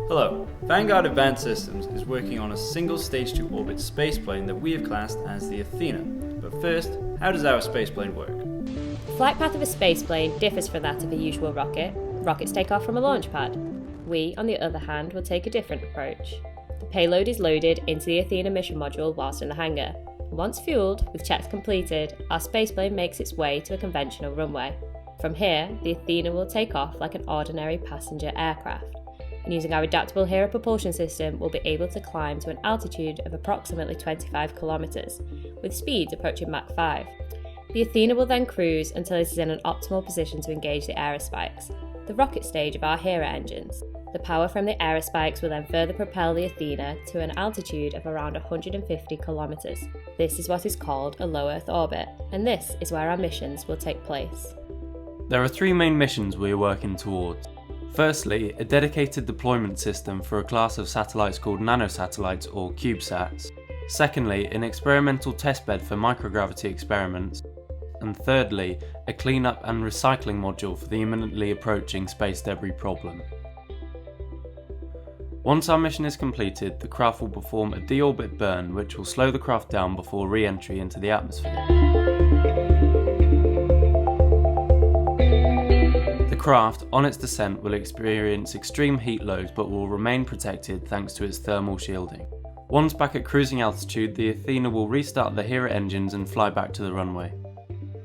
Hello, Vanguard Advanced Systems is working on a single stage-to-orbit spaceplane that we have classed as the Athena. But first, how does our spaceplane work? The flight path of a spaceplane differs from that of a usual rocket. Rockets take off from a launch pad. We, on the other hand, will take a different approach. The payload is loaded into the Athena mission module whilst in the hangar. Once fueled, with checks completed, our spaceplane makes its way to a conventional runway. From here, the Athena will take off like an ordinary passenger aircraft. And using our adaptable Hero propulsion system, we'll be able to climb to an altitude of approximately 25 kilometers, with speeds approaching Mach 5. The Athena will then cruise until it is in an optimal position to engage the aerospikes, the rocket stage of our Hero engines. The power from the aerospikes will then further propel the Athena to an altitude of around 150 kilometers. This is what is called a low Earth orbit, and this is where our missions will take place. There are three main missions we are working towards. Firstly, a dedicated deployment system for a class of satellites called nanosatellites or CubeSats. Secondly, an experimental testbed for microgravity experiments. And thirdly, a cleanup and recycling module for the imminently approaching space debris problem. Once our mission is completed, the craft will perform a deorbit burn which will slow the craft down before re-entry into the atmosphere. The craft, on its descent, will experience extreme heat loads but will remain protected thanks to its thermal shielding. Once back at cruising altitude, the Athena will restart the Hero engines and fly back to the runway.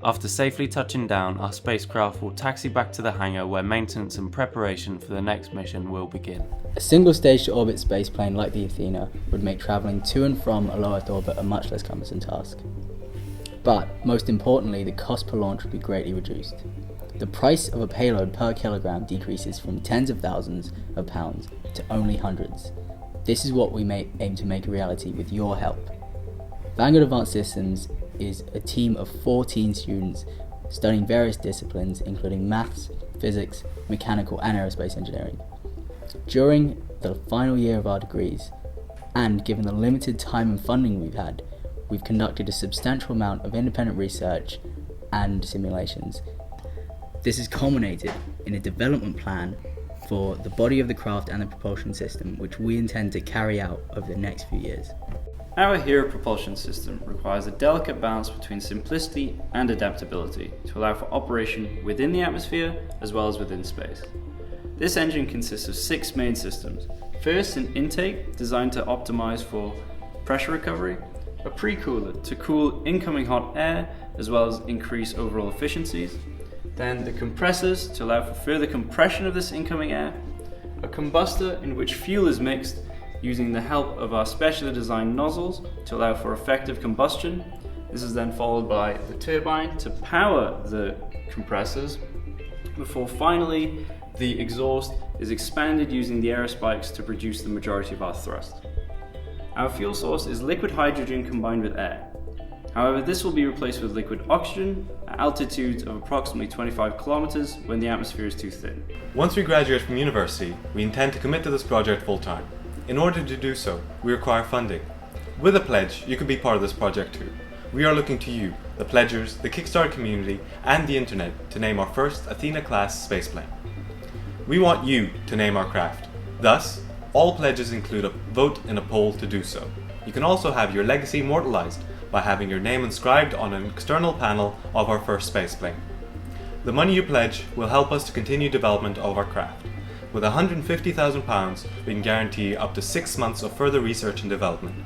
After safely touching down, our spacecraft will taxi back to the hangar where maintenance and preparation for the next mission will begin. A single stage-to-orbit spaceplane like the Athena would make travelling to and from a low Earth orbit a much less cumbersome task. But, most importantly, the cost per launch would be greatly reduced. The price of a payload per kilogram decreases from tens of thousands of pounds to only hundreds. This is what we aim to make a reality with your help. Vanguard Advanced Systems is a team of 14 students studying various disciplines including maths, physics, mechanical and aerospace engineering. During the final year of our degrees, and given the limited time and funding we've conducted a substantial amount of independent research and simulations. This has culminated in a development plan for the body of the craft and the propulsion system, which we intend to carry out over the next few years. Our Hero propulsion system requires a delicate balance between simplicity and adaptability to allow for operation within the atmosphere as well as within space. This engine consists of 6 main systems. First, an intake designed to optimize for pressure recovery, a pre-cooler to cool incoming hot air as well as increase overall efficiencies, then the compressors to allow for further compression of this incoming air, a combustor in which fuel is mixed using the help of our specially designed nozzles to allow for effective combustion. This is then followed by the turbine to power the compressors, before finally the exhaust is expanded using the aerospikes to produce the majority of our thrust. Our fuel source is liquid hydrogen combined with air. However, this will be replaced with liquid oxygen at altitudes of approximately 25 kilometers when the atmosphere is too thin. Once we graduate from university, we intend to commit to this project full time. In order to do so, we require funding. With a pledge, you can be part of this project too. We are looking to you, the pledgers, the Kickstarter community, and the internet to name our first Athena-class spaceplane. We want you to name our craft. Thus, all pledges include a vote in a poll to do so. You can also have your legacy immortalized by having your name inscribed on an external panel of our first spaceplane. The money you pledge will help us to continue development of our craft. With £150,000, we can guarantee up to 6 months of further research and development.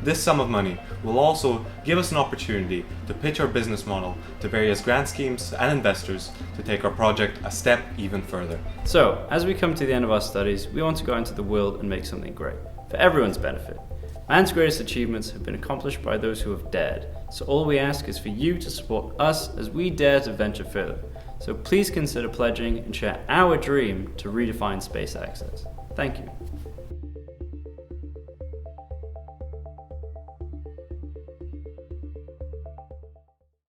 This sum of money will also give us an opportunity to pitch our business model to various grant schemes and investors to take our project a step even further. So, as we come to the end of our studies, we want to go into the world and make something great, for everyone's benefit. Man's greatest achievements have been accomplished by those who have dared, so all we ask is for you to support us as we dare to venture further. So please consider pledging and share our dream to redefine space access. Thank you.